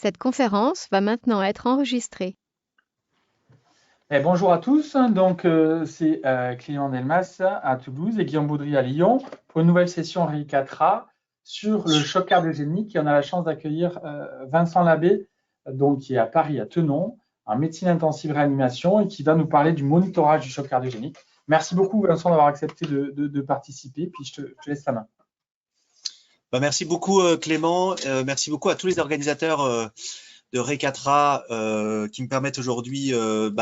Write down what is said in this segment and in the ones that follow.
Cette conférence va maintenant être enregistrée. Bonjour à tous, c'est Clément Delmas à Toulouse et Guillaume Baudry à Lyon pour une nouvelle session RI4A sur le choc cardiogénique et on a la chance d'accueillir Vincent Labbé, qui est à Paris à Tenon, en médecine intensive réanimation et qui va nous parler du monitorage du choc cardiogénique. Merci beaucoup Vincent d'avoir accepté de participer, puis je te laisse la main. Merci beaucoup Clément, merci beaucoup à tous les organisateurs de RE4A qui me permettent aujourd'hui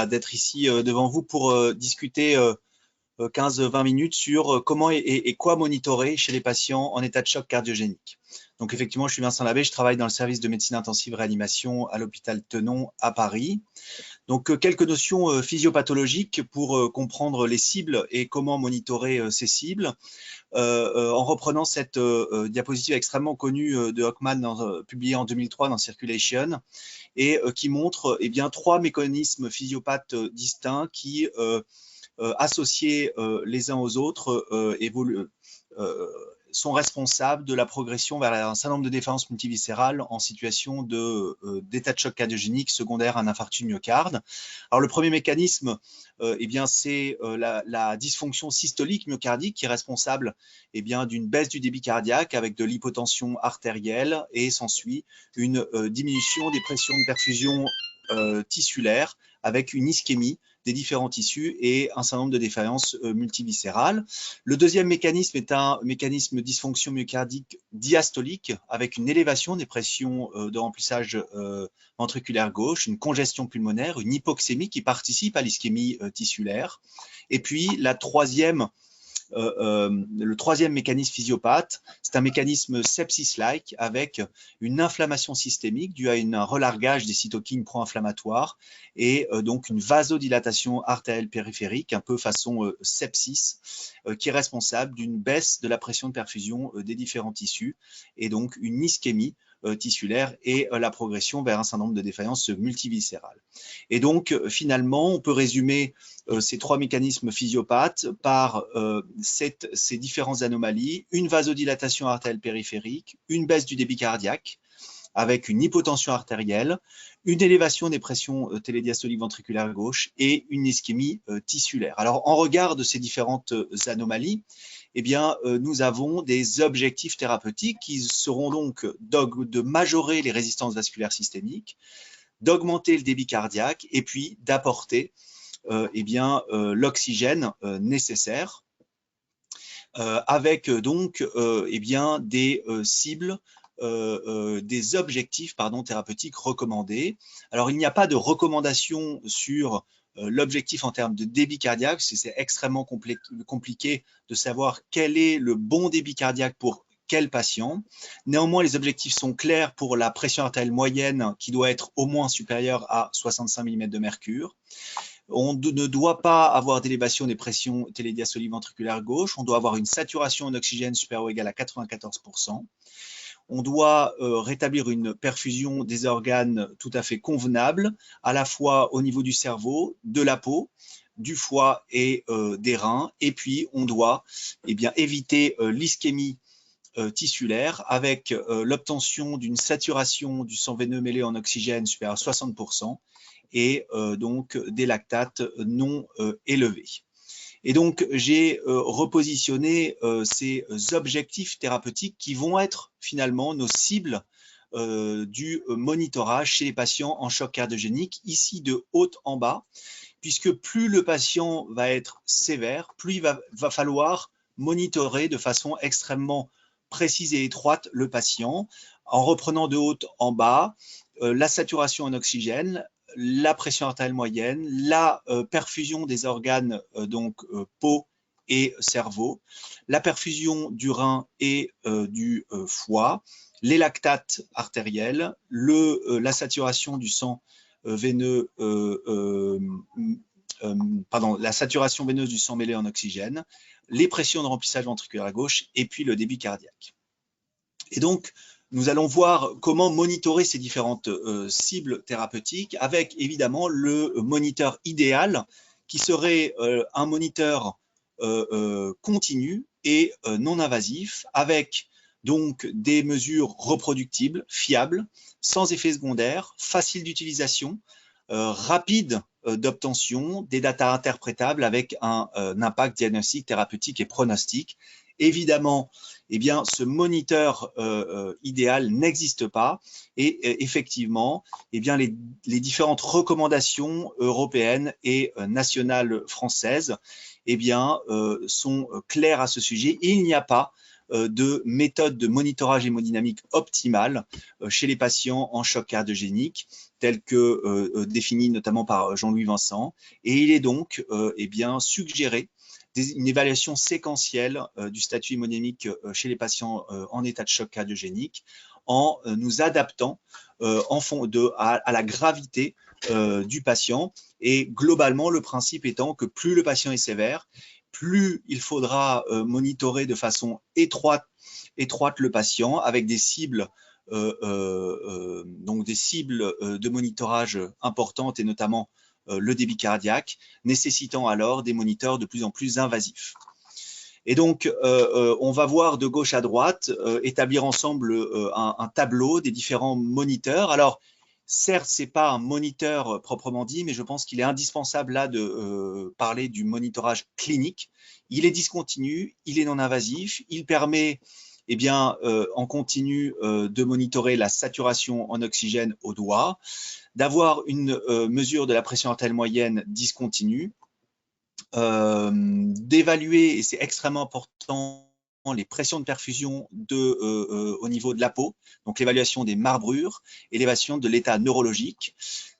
d'être ici devant vous pour discuter 15-20 minutes sur comment et quoi monitorer chez les patients en état de choc cardiogénique. Donc effectivement, je suis Vincent Labbé, je travaille dans le service de médecine intensive réanimation à l'hôpital Tenon à Paris. Donc quelques notions physiopathologiques pour comprendre les cibles et comment monitorer ces cibles. En reprenant cette diapositive extrêmement connue de Hockman, publiée en 2003 dans Circulation, et qui montre trois mécanismes physiopathes distincts qui, associés les uns aux autres, sont responsables de la progression vers un syndrome de défaillance multiviscérale en situation d'état de choc cardiogénique secondaire à un infarctus du myocarde. Alors le premier mécanisme, c'est la dysfonction systolique myocardique qui est responsable d'une baisse du débit cardiaque avec de l'hypotension artérielle et s'ensuit une diminution des pressions de perfusion tissulaire avec une ischémie des différents tissus et un certain nombre de défaillances multiviscérales. Le deuxième mécanisme est un mécanisme de dysfonction myocardique diastolique avec une élévation des pressions de remplissage ventriculaire gauche, une congestion pulmonaire, une hypoxémie qui participe à l'ischémie tissulaire. Et puis le troisième mécanisme physiopathe, c'est un mécanisme sepsis-like avec une inflammation systémique due à un relargage des cytokines pro-inflammatoires et donc une vasodilatation artérielle périphérique, un peu façon sepsis, qui est responsable d'une baisse de la pression de perfusion des différents tissus et donc une ischémie tissulaire et la progression vers un syndrome de défaillance multiviscérale. Et donc, finalement, on peut résumer ces trois mécanismes physiopathes par ces différentes anomalies, une vasodilatation artérielle périphérique, une baisse du débit cardiaque avec une hypotension artérielle, une élévation des pressions télédiastoliques ventriculaires gauche et une ischémie tissulaire. Alors, en regard de ces différentes anomalies, nous avons des objectifs thérapeutiques qui seront donc de majorer les résistances vasculaires systémiques, d'augmenter le débit cardiaque et puis d'apporter l'oxygène nécessaire avec donc des cibles, des objectifs thérapeutiques recommandés. Alors, il n'y a pas de recommandation sur l'objectif en termes de débit cardiaque, c'est extrêmement compliqué de savoir quel est le bon débit cardiaque pour quel patient. Néanmoins, les objectifs sont clairs pour la pression artérielle moyenne qui doit être au moins supérieure à 65 mm de mercure. On ne doit pas avoir d'élévation des pressions télédiastoliques ventriculaires gauche. On doit avoir une saturation en oxygène supérieure ou égale à 94%. On doit rétablir une perfusion des organes tout à fait convenable, à la fois au niveau du cerveau, de la peau, du foie et des reins. Et puis, on doit éviter l'ischémie tissulaire avec l'obtention d'une saturation du sang veineux mêlé en oxygène supérieure à 60% et donc des lactates non élevés. Et donc, j'ai repositionné ces objectifs thérapeutiques qui vont être finalement nos cibles du monitorage chez les patients en choc cardiogénique, ici de haut en bas, puisque plus le patient va être sévère, plus il va falloir monitorer de façon extrêmement précise et étroite le patient, en reprenant de haut en bas la saturation en oxygène, la pression artérielle moyenne, la perfusion des organes, peau et cerveau, la perfusion du rein et du foie, les lactates artériels, la saturation du sang veineux, la saturation veineuse du sang mêlé en oxygène, les pressions de remplissage ventriculaire gauche et puis le débit cardiaque. Et donc, nous allons voir comment monitorer ces différentes cibles thérapeutiques avec évidemment le moniteur idéal qui serait un moniteur continu et non invasif avec donc des mesures reproductibles, fiables, sans effet secondaire, faciles d'utilisation, rapides d'obtention, des datas interprétables avec un impact diagnostique, thérapeutique et pronostic. Évidemment, eh bien, ce moniteur idéal n'existe pas et effectivement, eh bien, les différentes recommandations européennes et nationales françaises eh bien, sont claires à ce sujet. Il n'y a pas de méthode de monitorage hémodynamique optimale chez les patients en choc cardiogénique, tel que défini notamment par Jean-Louis Vincent. Et il est donc eh bien, suggéré une évaluation séquentielle du statut hémodynamique chez les patients en état de choc cardiogénique en nous adaptant à la gravité du patient. Et globalement, le principe étant que plus le patient est sévère, plus il faudra monitorer de façon étroite le patient avec des cibles donc des cibles de monitorage importantes et notamment le débit cardiaque, nécessitant alors des moniteurs de plus en plus invasifs. Et donc, on va voir de gauche à droite établir ensemble un tableau des différents moniteurs. Alors, certes, ce n'est pas un moniteur proprement dit, mais je pense qu'il est indispensable là de parler du monitorage clinique. Il est discontinu, il est non invasif, il permet eh bien, en continu de monitorer la saturation en oxygène au doigt, d'avoir une mesure de la pression artérielle moyenne discontinue, d'évaluer, et c'est extrêmement important, les pressions de perfusion au niveau de la peau, donc l'évaluation des marbrures et l'évaluation de l'état neurologique,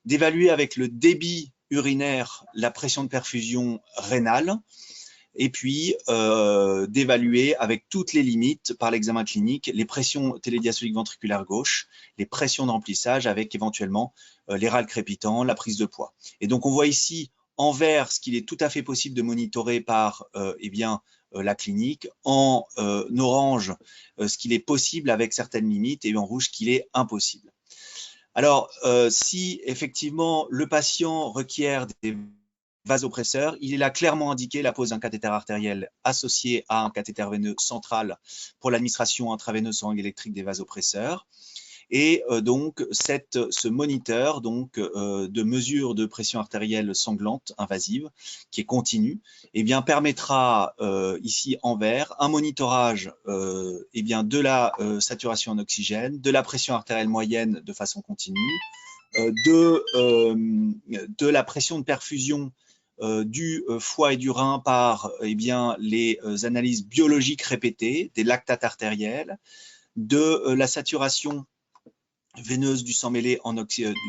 d'évaluer avec le débit urinaire la pression de perfusion rénale, et puis d'évaluer avec toutes les limites par l'examen clinique les pressions télédiastoliques ventriculaires gauche, les pressions de remplissage avec éventuellement les râles crépitants, la prise de poids. Et donc on voit ici en vert ce qu'il est tout à fait possible de monitorer par eh bien, la clinique, en orange ce qu'il est possible avec certaines limites et en rouge ce qu'il est impossible. Alors si effectivement le patient requiert des vasopresseur, il est là clairement indiqué la pose d'un cathéter artériel associé à un cathéter veineux central pour l'administration intraveineuse seringue électrique des vasopresseurs. Et donc, ce moniteur donc, de mesure de pression artérielle sanglante invasive, qui est continue, eh bien, permettra ici en vert un monitorage eh bien, de la saturation en oxygène, de la pression artérielle moyenne de façon continue, de la pression de perfusion du foie et du rein par eh bien, les analyses biologiques répétées, des lactates artériels, de la saturation veineuse du sang mêlé en oxygène,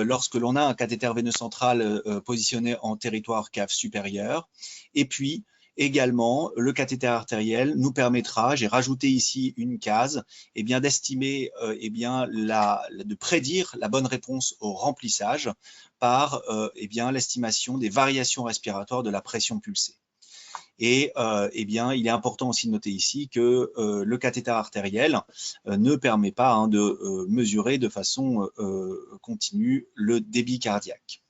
lorsque l'on a un cathéter veineux central positionné en territoire cave supérieure, et puis également, le cathéter artériel nous permettra, j'ai rajouté ici une case, eh bien d'estimer, eh bien de prédire la bonne réponse au remplissage par eh bien l'estimation des variations respiratoires de la pression pulsée. Et eh bien, il est important aussi de noter ici que le cathéter artériel ne permet pas de mesurer de façon continue le débit cardiaque.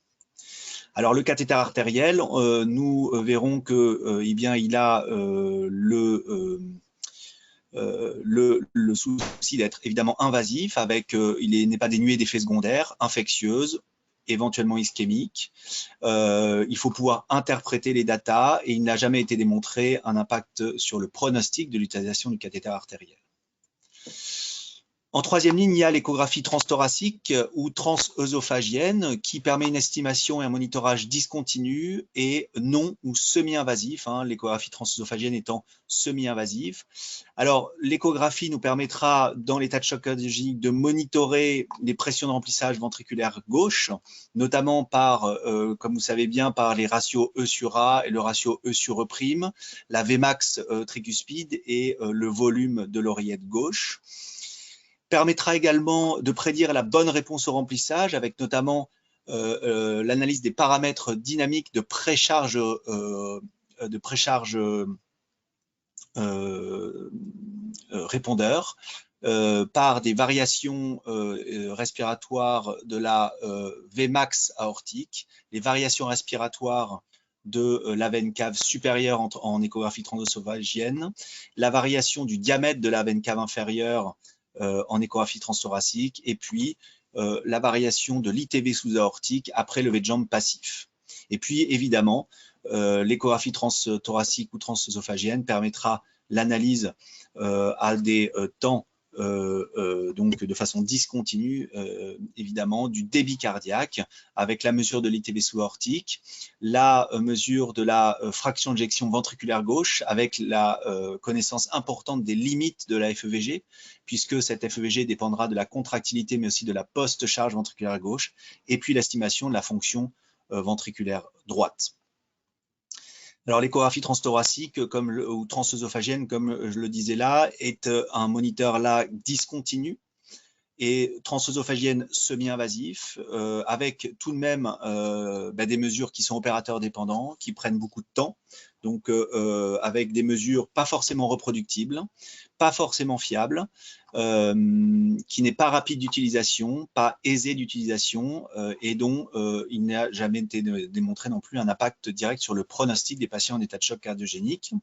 Alors, le cathéter artériel, nous verrons que, eh bien, il a le souci d'être évidemment invasif, il n'est pas dénué d'effets secondaires, infectieuses, éventuellement ischémiques. Il faut pouvoir interpréter les datas et il n'a jamais été démontré un impact sur le pronostic de l'utilisation du cathéter artériel. En troisième ligne, il y a l'échographie transthoracique ou transœsophagienne qui permet une estimation et un monitorage discontinu et non ou semi-invasif, l'échographie transœsophagienne étant semi-invasive. Alors, l'échographie nous permettra, dans l'état de choc cardiogénique, de monitorer les pressions de remplissage ventriculaire gauche, notamment par, comme vous savez bien, par les ratios E sur A et le ratio E sur E', la Vmax tricuspide et le volume de l'oreillette gauche. Permettra également de prédire la bonne réponse au remplissage avec notamment l'analyse des paramètres dynamiques de précharge, répondeur par des variations respiratoires de la Vmax aortique, les variations respiratoires de la veine cave supérieure en échographie transœsophagienne, la variation du diamètre de la veine cave inférieure en échographie transthoracique, et puis la variation de l'ITV sous-aortique après levé de jambe passif. Et puis évidemment, l'échographie transthoracique ou transœsophagienne permettra l'analyse à des temps donc de façon discontinue, évidemment, du débit cardiaque avec la mesure de l'ITB sous-aortique, la mesure de la fraction d'éjection ventriculaire gauche avec la connaissance importante des limites de la FEVG, puisque cette FEVG dépendra de la contractilité mais aussi de la post-charge ventriculaire gauche, et puis l'estimation de la fonction ventriculaire droite. Alors l'échographie transthoracique ou transœsophagienne, comme je le disais là, est un moniteur là discontinu et transœsophagienne semi-invasif, avec tout de même des mesures qui sont opérateurs dépendants, qui prennent beaucoup de temps, donc avec des mesures pas forcément reproductibles, pas forcément fiables, qui n'est pas rapide d'utilisation, pas aisé d'utilisation, et dont il n'a jamais été démontré non plus un impact direct sur le pronostic des patients en état de choc cardiogénique.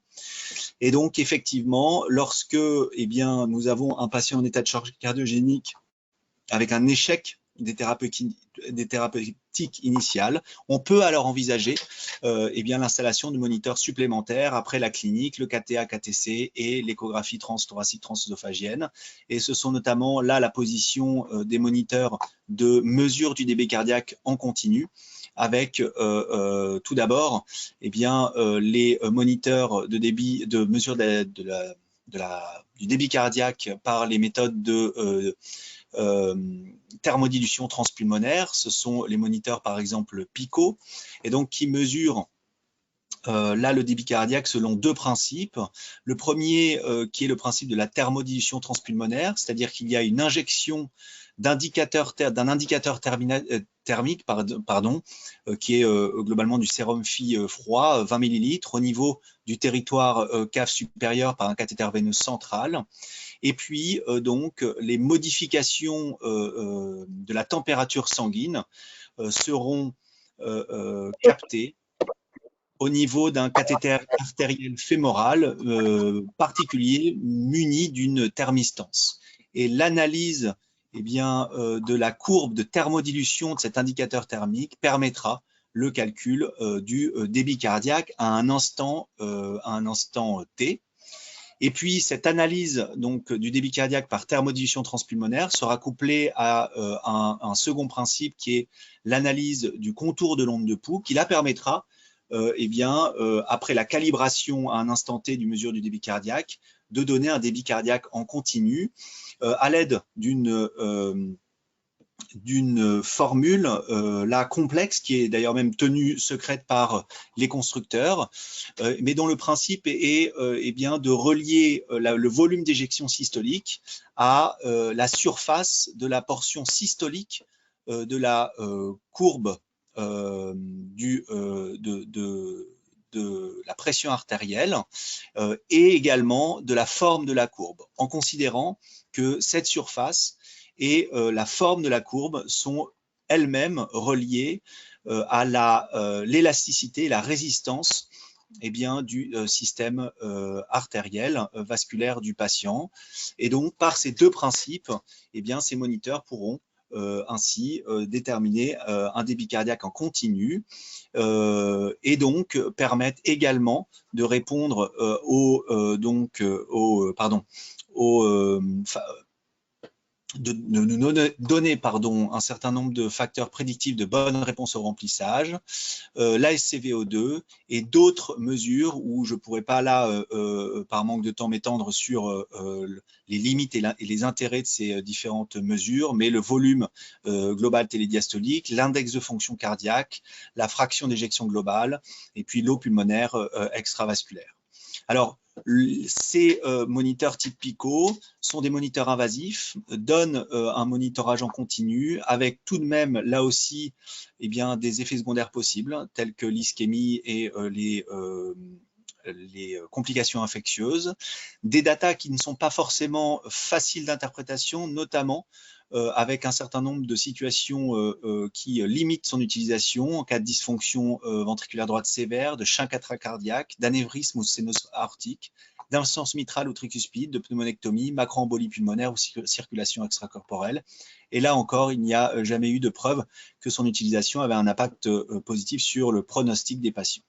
Et donc effectivement, lorsque nous avons un patient en état de choc cardiogénique avec un échec des thérapeutiques initiales, on peut alors envisager l'installation de moniteurs supplémentaires après la clinique, le KTA, KTC et l'échographie transthoracique transœsophagienne. Et ce sont notamment là la position des moniteurs de mesure du débit cardiaque en continu, avec tout d'abord les moniteurs de débit de mesure du débit cardiaque par les méthodes de thermodilution transpulmonaire. Ce sont les moniteurs par exemple PICO, et donc qui mesurent là le débit cardiaque selon deux principes. Le premier qui est le principe de la thermodilution transpulmonaire, c'est-à-dire qu'il y a une injection d'un indicateur thermique qui est globalement du sérum Phi froid, 20 ml, au niveau du territoire cave supérieur par un cathéter veineux central. Et puis, donc, les modifications de la température sanguine seront captées au niveau d'un cathéter artériel fémoral particulier muni d'une thermistance. Et l'analyse de la courbe de thermodilution de cet indicateur thermique permettra le calcul du débit cardiaque à un instant T. Et puis, cette analyse donc, du débit cardiaque par thermodilution transpulmonaire sera couplée à un second principe qui est l'analyse du contour de l'onde de Poux, qui la permettra, après la calibration à un instant T du mesure du débit cardiaque, de donner un débit cardiaque en continu à l'aide d'une formule là complexe, qui est d'ailleurs même tenue secrète par les constructeurs, mais dont le principe est de relier le volume d'éjection systolique à la surface de la portion systolique de la courbe de la pression artérielle et également de la forme de la courbe, en considérant que cette surface et la forme de la courbe sont elles-mêmes reliées à l'élasticité et la résistance du système artériel vasculaire du patient. Et donc, par ces deux principes, ces moniteurs pourront ainsi déterminer un débit cardiaque en continu et donc permettre également de répondre de nous donner un certain nombre de facteurs prédictifs de bonne réponse au remplissage, l'ASCVO2 et d'autres mesures où je ne pourrais pas là, par manque de temps, m'étendre sur les limites et les intérêts de ces différentes mesures, mais le volume global télédiastolique, l'index de fonction cardiaque, la fraction d'éjection globale et puis l'eau pulmonaire extravasculaire. Alors, ces moniteurs type PICO sont des moniteurs invasifs, donnent un monitorage en continu avec tout de même là aussi des effets secondaires possibles tels que l'ischémie et complications infectieuses, des datas qui ne sont pas forcément faciles d'interprétation, notamment avec un certain nombre de situations qui limitent son utilisation en cas de dysfonction ventriculaire droite sévère, de chien cardiaque, d'anévrisme ou sténose aortique, d'insuffisance mitrale ou tricuspide, de pneumonectomie, macroembolie pulmonaire ou circulation extracorporelle. Et là encore, il n'y a jamais eu de preuve que son utilisation avait un impact positif sur le pronostic des patients.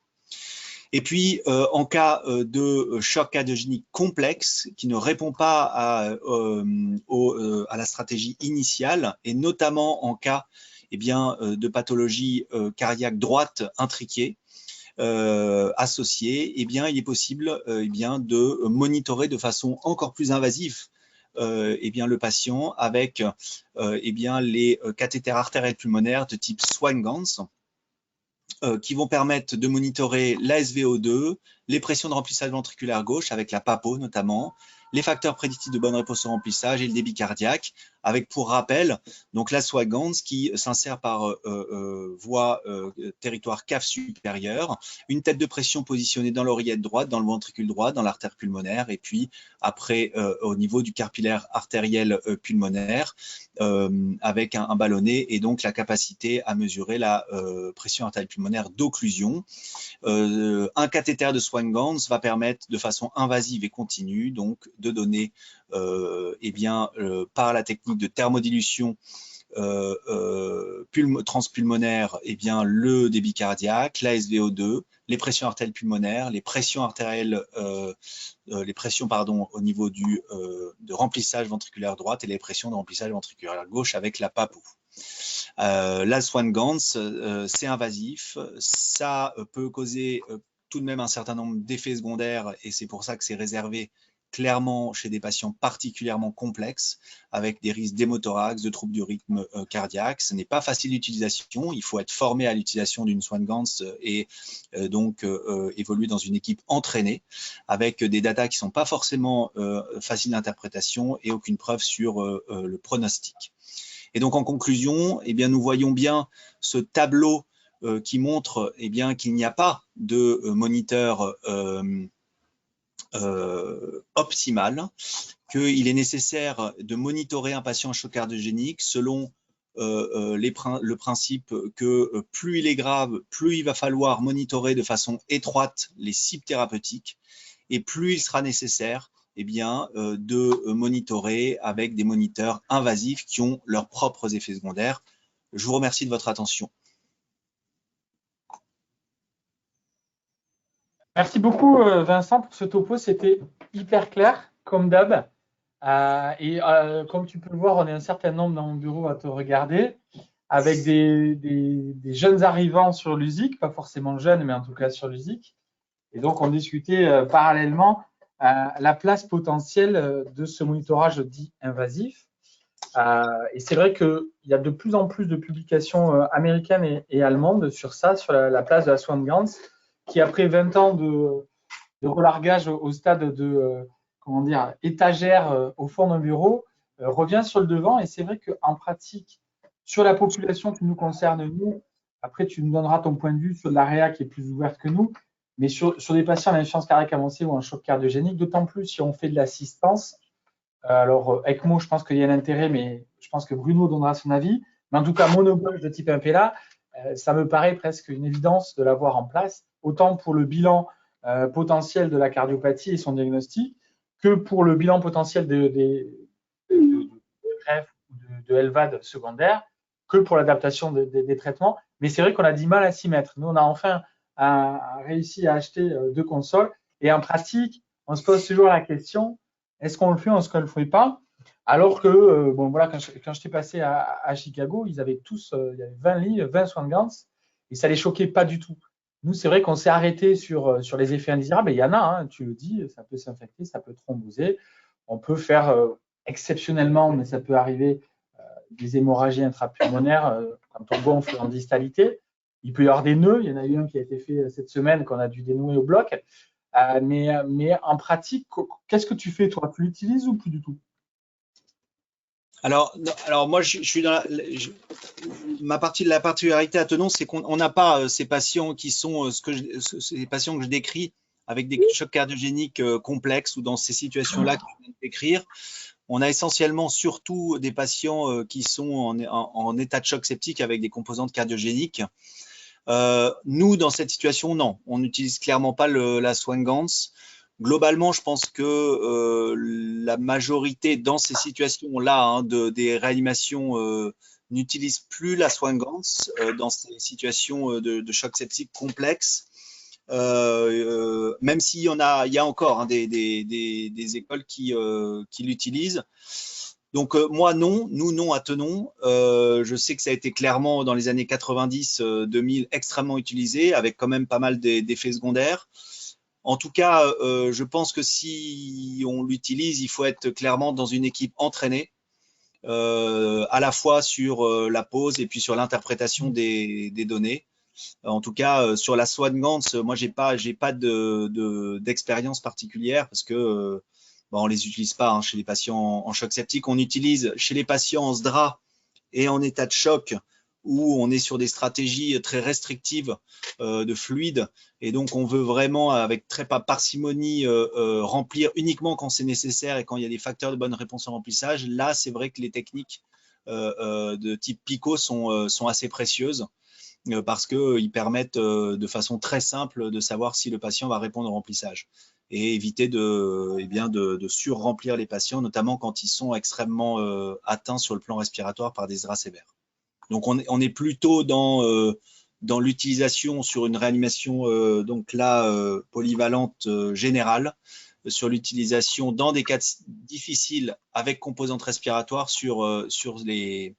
Et puis, en cas de choc cardiogénique complexe qui ne répond pas à la stratégie initiale, et notamment en cas de pathologie cardiaque droite intriquée, associée, il est possible de monitorer de façon encore plus invasive le patient avec les cathéters artériels pulmonaires de type Swan-Ganz qui vont permettre de monitorer la SVO2, les pressions de remplissage ventriculaire gauche avec la PAPO notamment, les facteurs prédictifs de bonne réponse au remplissage et le débit cardiaque, avec pour rappel donc la Swan-Ganz qui s'insère par voie territoire cave supérieure, une tête de pression positionnée dans l'oreillette droite, dans le ventricule droit, dans l'artère pulmonaire, et puis après au niveau du capillaire artériel pulmonaire, avec un ballonnet et donc la capacité à mesurer la pression artérielle pulmonaire d'occlusion. Un cathéter de Swan-Ganz va permettre de façon invasive et continue donc de donner par la technique de thermodilution transpulmonaire le débit cardiaque, la SVO2, les pressions artérielles pulmonaires, les pressions artérielles, au niveau de remplissage ventriculaire droite et les pressions de remplissage ventriculaire gauche avec la PAPO. La Swan-Ganz, c'est invasif, ça peut causer tout de même un certain nombre d'effets secondaires et c'est pour ça que c'est réservé clairement chez des patients particulièrement complexes avec des risques d'hémothorax, de troubles du rythme cardiaque. Ce n'est pas facile d'utilisation, il faut être formé à l'utilisation d'une Swan-Ganz et donc évoluer dans une équipe entraînée avec des datas qui ne sont pas forcément faciles d'interprétation et aucune preuve sur le pronostic. Et donc en conclusion, nous voyons bien ce tableau qui montre qu'il n'y a pas de moniteur optimal, qu'il est nécessaire de monitorer un patient choc cardiogénique selon le principe que plus il est grave, plus il va falloir monitorer de façon étroite les cibles thérapeutiques et plus il sera nécessaire de monitorer avec des moniteurs invasifs qui ont leurs propres effets secondaires. Je vous remercie de votre attention. Merci beaucoup Vincent pour ce topo, c'était hyper clair comme d'hab. Comme tu peux le voir, on est un certain nombre dans mon bureau à te regarder avec des jeunes arrivants sur l'USIC, pas forcément jeunes, mais en tout cas sur l'USIC. Et donc, on discutait parallèlement la place potentielle de ce monitorage dit invasif. Et c'est vrai qu'il y a de plus en plus de publications américaines et allemandes sur ça, sur la place de la Swan-Ganz, qui après 20 ans de relargage au stade de étagère au fond d'un bureau, revient sur le devant. Et c'est vrai qu'en pratique, sur la population qui nous concerne, nous, après tu nous donneras ton point de vue sur l'AREA qui est plus ouverte que nous, mais sur des patients en insuffisance cardiaque avancée ou en choc cardiogénique, d'autant plus si on fait de l'assistance. Alors, ECMO, je pense qu'il y a un intérêt, mais je pense que Bruno donnera son avis. Mais en tout cas, monogloche de type Impella, ça me paraît presque une évidence de l'avoir en place, autant pour le bilan potentiel de la cardiopathie et son diagnostic, que pour le bilan potentiel de greffe ou de LVAD secondaire, que pour l'adaptation des traitements. Mais c'est vrai qu'on a du mal à s'y mettre. Nous, on a enfin réussi à acheter 2 consoles. Et en pratique, on se pose toujours la question, est-ce qu'on le fait ou est-ce qu'on ne le fait pas? Alors que, quand j'étais passé à Chicago, ils avaient tous, il y avait 20 lits, 20 Swan-Ganz, et ça les choquait pas du tout. Nous, c'est vrai qu'on s'est arrêté sur les effets indésirables, et il y en a, tu le dis, ça peut s'infecter, ça peut thromboser. On peut faire exceptionnellement, mais ça peut arriver, des hémorragies intrapulmonaires quand on gonfle en distalité. Il peut y avoir des nœuds, il y en a eu un qui a été fait cette semaine qu'on a dû dénouer au bloc. Mais en pratique, qu'est-ce que tu fais, toi? Tu l'utilises ou plus du tout? Alors moi, je suis dans la particularité à Tenon, c'est qu'on n'a pas ces patients qui sont ces patients que je décris avec des chocs cardiogéniques complexes ou dans ces situations-là que je viens de décrire. On a essentiellement surtout des patients qui sont en état de choc septique avec des composantes cardiogéniques. Nous, dans cette situation, non, on n'utilise clairement pas la Swan-Ganz. Globalement, je pense que la majorité dans ces situations-là des réanimations n'utilise plus la Swan-Ganz dans ces situations de choc septique complexes. Même s'il y a encore des écoles qui l'utilisent. Donc moi non, nous non à Tenon. Je sais que ça a été clairement dans les années 90-2000 extrêmement utilisé, avec quand même pas mal d'effets secondaires. En tout cas, je pense que si on l'utilise, il faut être clairement dans une équipe entraînée, à la fois sur la pause et puis sur l'interprétation des données. En tout cas, sur la Swan-Ganz, moi, j'ai pas d'expérience particulière parce que on les utilise pas chez les patients en choc septique. On utilise chez les patients en SDRA et en état de choc où on est sur des stratégies très restrictives de fluide et donc on veut vraiment avec très parcimonie remplir uniquement quand c'est nécessaire et quand il y a des facteurs de bonne réponse en remplissage. Là, c'est vrai que les techniques de type PICO sont assez précieuses. Parce qu'ils permettent de façon très simple de savoir si le patient va répondre au remplissage et éviter de surremplir les patients, notamment quand ils sont extrêmement atteints sur le plan respiratoire par des SDRA sévères. Donc, on est plutôt dans l'utilisation sur une réanimation polyvalente générale, sur l'utilisation dans des cas difficiles avec composante respiratoire sur les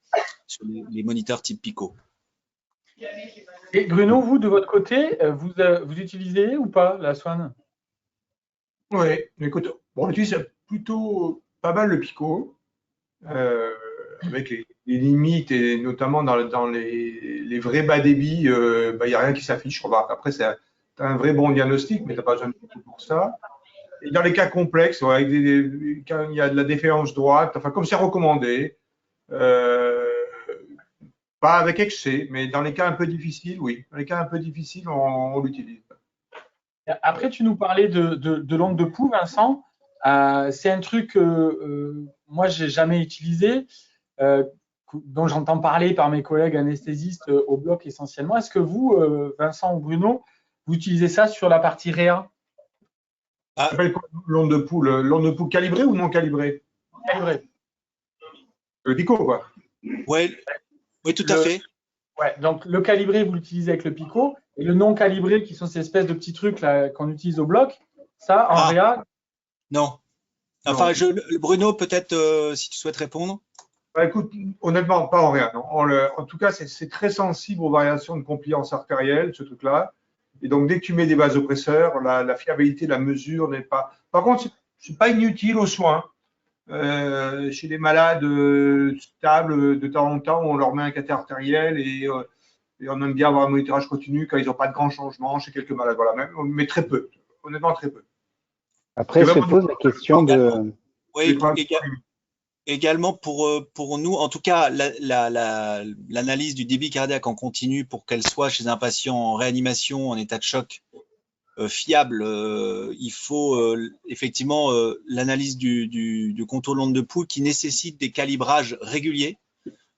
moniteurs type PICO. Et Bruno, vous, de votre côté, vous utilisez ou pas la Swan? Oui, écoute, on utilise plutôt pas mal le PICO, avec les limites et notamment dans les vrais bas débits, il n'y a rien qui s'affiche. Après, tu as un vrai bon diagnostic, mais tu n'as pas besoin de beaucoup pour ça. Et dans les cas complexes, quand il y a de la défaillance droite, enfin, comme c'est recommandé, pas avec excès, mais dans les cas un peu difficiles, oui. Dans les cas un peu difficiles, on l'utilise. Après, tu nous parlais de l'onde de pouls, Vincent. C'est un truc que moi, j'ai jamais utilisé, dont j'entends parler par mes collègues anesthésistes au bloc essentiellement. Est-ce que vous, Vincent ou Bruno, vous utilisez ça sur la partie réa? Ça s'appelle quoi l'onde de pouls calibrée ou non calibrée? Calibrée. Le PICO, quoi. Oui, tout à fait. Ouais, donc le calibré, vous l'utilisez avec le PICO, et le non calibré, qui sont ces espèces de petits trucs là qu'on utilise au bloc, ça, en réa? Non. Enfin, Bruno, peut-être si tu souhaites répondre. Bah, écoute, honnêtement, pas en réa. Non. En tout cas, c'est très sensible aux variations de compliance artérielle, ce truc-là. Et donc, dès que tu mets des vasopresseurs, la fiabilité de la mesure n'est pas. Par contre, c'est pas inutile aux soins. Chez les malades stables, de temps en temps, on leur met un cathé artériel et on aime bien avoir un monitorage continu quand ils n'ont pas de grands changements chez quelques malades. Voilà, mais très peu, honnêtement très peu. Après, se pose la question de. Oui, également pour nous, en tout cas, l'analyse du débit cardiaque en continu pour qu'elle soit chez un patient en réanimation, en état de choc, fiable, il faut effectivement l'analyse du contour l'onde de pouls qui nécessite des calibrages réguliers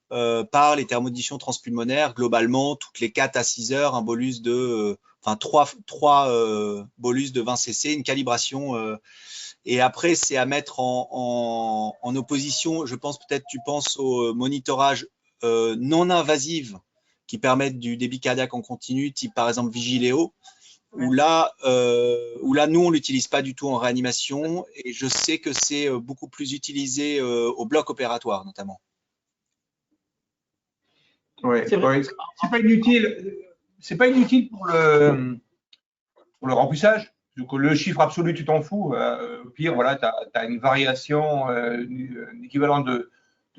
par les thermodiffusions transpulmonaires, globalement toutes les 4 à 6 heures, un bolus de 3 bolus de 20 cc, une calibration et après c'est à mettre en opposition, je pense peut-être tu penses au monitorage non invasif qui permettent du débit cardiaque en continu, type par exemple Vigileo, où là, nous, on l'utilise pas du tout en réanimation et je sais que c'est beaucoup plus utilisé au bloc opératoire, notamment. Oui, c'est pas inutile. C'est pas inutile pour le remplissage. Donc, le chiffre absolu, tu t'en fous. Au pire, voilà, tu as une variation, un équivalent de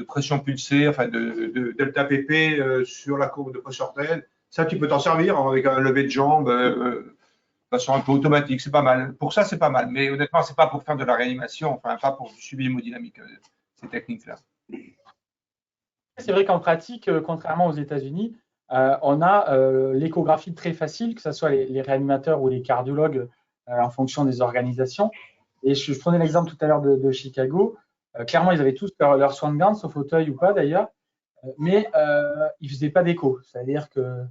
pression pulsée, enfin de delta pp sur la courbe de pression artérielle. Ça, tu peux t'en servir avec un lever de jambe. Façon un peu automatique, c'est pas mal. Pour ça, c'est pas mal. Mais honnêtement, c'est pas pour faire de la réanimation, enfin, pas pour du suivi hémodynamique, ces techniques-là. C'est vrai qu'en pratique, contrairement aux États-Unis, on a l'échographie très facile, que ce soit les réanimateurs ou les cardiologues en fonction des organisations. Et je prenais l'exemple tout à l'heure de Chicago. Clairement, ils avaient tous leur soin de gants, au fauteuil ou pas d'ailleurs, mais ils ne faisaient pas d'écho. C'est-à-dire que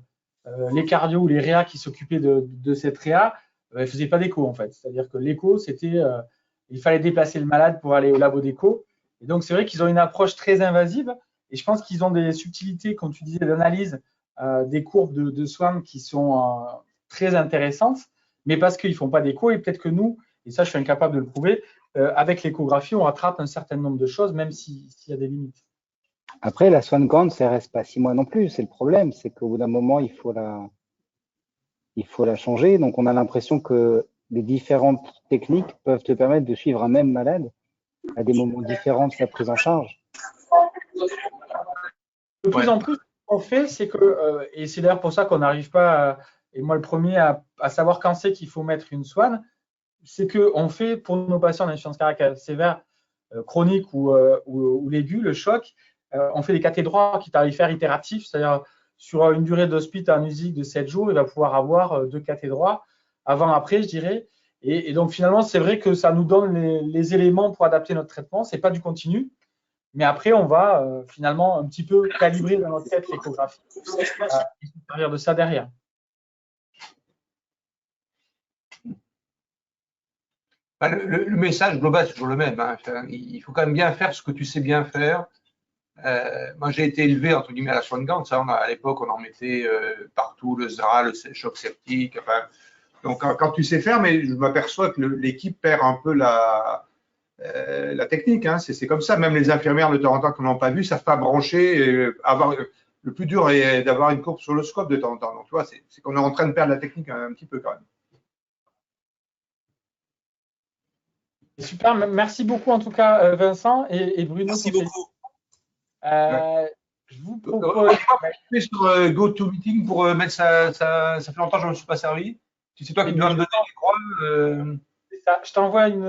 les cardio ou les réa qui s'occupaient de cette réa, ils ne faisaient pas d'écho en fait. C'est-à-dire que l'écho, c'était, il fallait déplacer le malade pour aller au labo d'écho. Et donc, c'est vrai qu'ils ont une approche très invasive. Et je pense qu'ils ont des subtilités, comme tu disais, d'analyse des courbes de soins qui sont très intéressantes, mais parce qu'ils ne font pas d'écho. Et peut-être que nous, et ça, je suis incapable de le prouver, avec l'échographie, on rattrape un certain nombre de choses, même s'il y a des limites. Après, la Swan-Ganz, ça reste pas 6 mois non plus. C'est le problème, c'est qu'au bout d'un moment, il faut la changer. Donc, on a l'impression que les différentes techniques peuvent te permettre de suivre un même malade à des moments différents de sa prise en charge. De plus en plus, ce qu'on fait, c'est que, et c'est d'ailleurs pour ça qu'on n'arrive pas, et moi le premier, à savoir quand c'est qu'il faut mettre une Swan, c'est qu'on fait pour nos patients d'insuffisance cardiaque sévère, chronique ou l'aiguë, le choc, on fait des cathédrals qui tarifèrent itératifs, c'est-à-dire sur une durée d'hospice anésique de 7 jours, il va pouvoir avoir 2 cathédrals, avant-après, je dirais. Et donc finalement, c'est vrai que ça nous donne les éléments pour adapter notre traitement. Ce n'est pas du continu, mais après, on va finalement un petit peu calibrer dans notre tête l'échographie et se servir de ça derrière. Le message global, c'est toujours le même. Hein. Il faut quand même bien faire ce que tu sais bien faire. Moi, j'ai été élevé, entre guillemets, à la Swan-Ganz. À l'époque, on en mettait partout, le ZRA, le choc septique. Enfin, donc, quand tu sais faire, mais je m'aperçois que l'équipe perd un peu la technique. Hein. C'est comme ça. Même les infirmières, de temps en temps, qui n'ont pas vu, ne savent pas brancher. Le plus dur est d'avoir une courbe sur le scope de temps en temps. Donc, tu vois, c'est qu'on est en train de perdre la technique un petit peu quand même. Super, merci beaucoup en tout cas Vincent et Bruno. Merci beaucoup. Je vous propose. Sur GoToMeeting pour mettre ça fait longtemps que je ne me suis pas servi. Si c'est toi qui me donnes le croix. C'est ça, je t'envoie une.